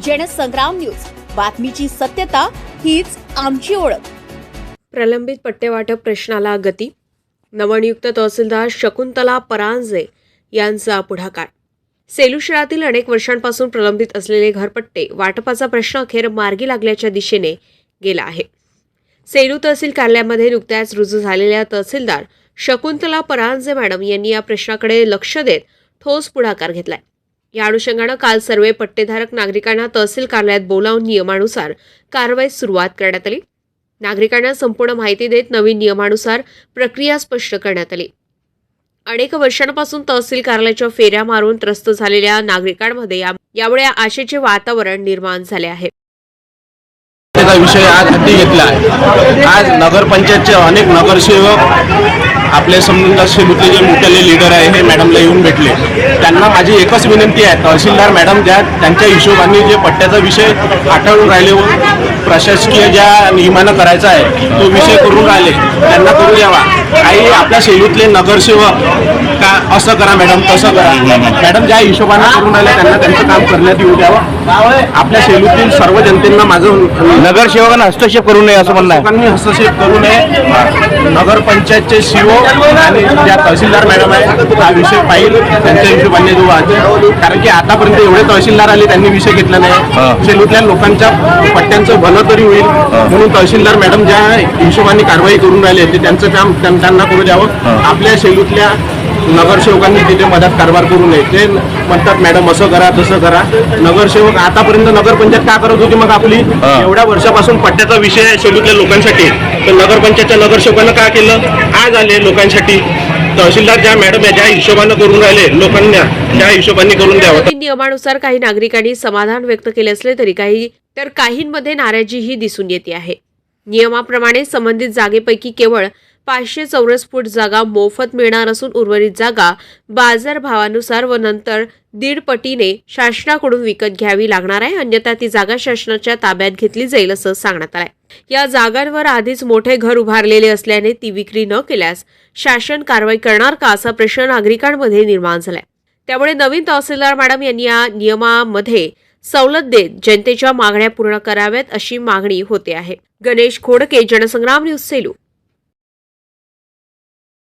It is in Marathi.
जनसंग्राम न्यूज, बातमीची सत्यता हीच आमची ओळख। प्रलंबित पट्टेवाटप प्रश्नाला गती। नवनियुक्त तहसीलदार शकुंतला परांजे यांचा पुढाकार। सेलू शहरातील अनेक वर्षांपासून प्रलंबित असलेले घरपट्टे वाटपाचा प्रश्न अखेर मार्गी लागल्याच्या दिशेने गेला आहे। सेलू तहसील कार्यालयामध्ये नुकत्याच रुजू झालेल्या तहसीलदार शकुंतला परांजे मॅडम यांनी या प्रश्नाकडे लक्ष देत ठोस पुढाकार घेतलाय। या अनुषंगाने काल सर्व पट्टेधारक नागरिकांना तहसील कार्यालयात बोलावून नियमानुसार कारवाईस सुरुवात करण्यात आली। नागरिकांना संपूर्ण माहिती देत नवीन नियमानुसार प्रक्रिया स्पष्ट करण्यात आली। अनेक वर्षांपासून तहसील कार्यालयाच्या फेऱ्या मारून त्रस्त झालेल्या नागरिकांमध्ये यामुळे आशेचे वातावरण निर्माण झाले आहे। विषय आज हाती घेतला आहे। आज नगरपंचायतचे अनेक नगरसेवक आपले संबंध सेलूतले जे मोठे लीडर आहे हे मॅडमला येऊन भेटले। त्यांना माझी एकच विनंती आहे, तहसीलदार मॅडम ज्या त्यांच्या हिशोबाने जे पट्ट्याचा विषय हाताळून राहिले व प्रशासकीय ज्या नियमानं करायचा आहे तो विषय करून राहिले त्यांना करू द्यावा। काही आपल्या सेलूतले नगरसेवक का असं करा मॅडम तसं करा, मॅडम ज्या हिशोबाने करून राहिले त्यांना त्यांचं काम करण्यात येऊ द्यावं। आपल्या सेलूतील सर्व जनतेला माझं नगरसेवकांना हस्तक्षेप करू नये असं म्हणणं आहे। हस्तक्षेप करू नये। नगरपंचायतचे सीओ आणि ज्या तहसीलदार मॅडम आहे हा विषय पाहिजे त्यांच्या हिशोबाने जो आहे, कारण की आतापर्यंत एवढे तहसीलदार आले त्यांनी विषय घेतला नाही। सेलूतल्या लोकांच्या पट्ट्यांचं भलं तरी होईल म्हणून तहसीलदार मॅडम ज्या हिशोबाने कारवाई करून राहिले ते त्यांचं काम त्यांना करू द्यावं। आपल्या सेलूतल्या नगरसेवकांनी तिथे मदत कारभार करू नये। ते म्हणतात मॅडम असं करा तसं करा। नगरसेवक आतापर्यंत नगरपंचायत का करत होती मग आपली एवढ्या वर्षापासून पट्ट्याचा विषय सेलूतल्या लोकांसाठी, तर नगरपंचायतच्या नगरसेवकांना का केलं? आज आले लोकांसाठी। तहसीलदार ज्या मॅडम ज्या हिशोबाने करून राहिले लोकांना त्या हिशोबाने करून द्यावं। नियमानुसार काही नागरिकांनी समाधान व्यक्त केले असले तरी काहींमध्ये नाराजीही दिसून येते आहे। नियमाप्रमाणे संबंधित जागेपैकी केवळ 500 चौरस फूट जागा मोफत मिळणार असून उर्वरित जागा बाजारभावानुसार व नंतर 1.5 पटीने शासनाकडून विकत घ्यावी लागणार आहे, अन्यथा ती जागा शासनाच्या ताब्यात घेतली जाईल असं सांगण्यात आलंय। या जागांवर आधीच मोठे घर उभारलेले असल्याने ती विक्री न केल्यास शासन कारवाई करणार का असा प्रश्न नागरिकांमध्ये निर्माण झालाय। त्यामुळे नवीन तहसीलदार मॅडम यांनी या नियमामध्ये सवलत देत जनतेच्या मागण्या पूर्ण कराव्यात अशी मागणी होते आहे। गणेश खोडके, जनसंग्राम न्यूज, सेलू।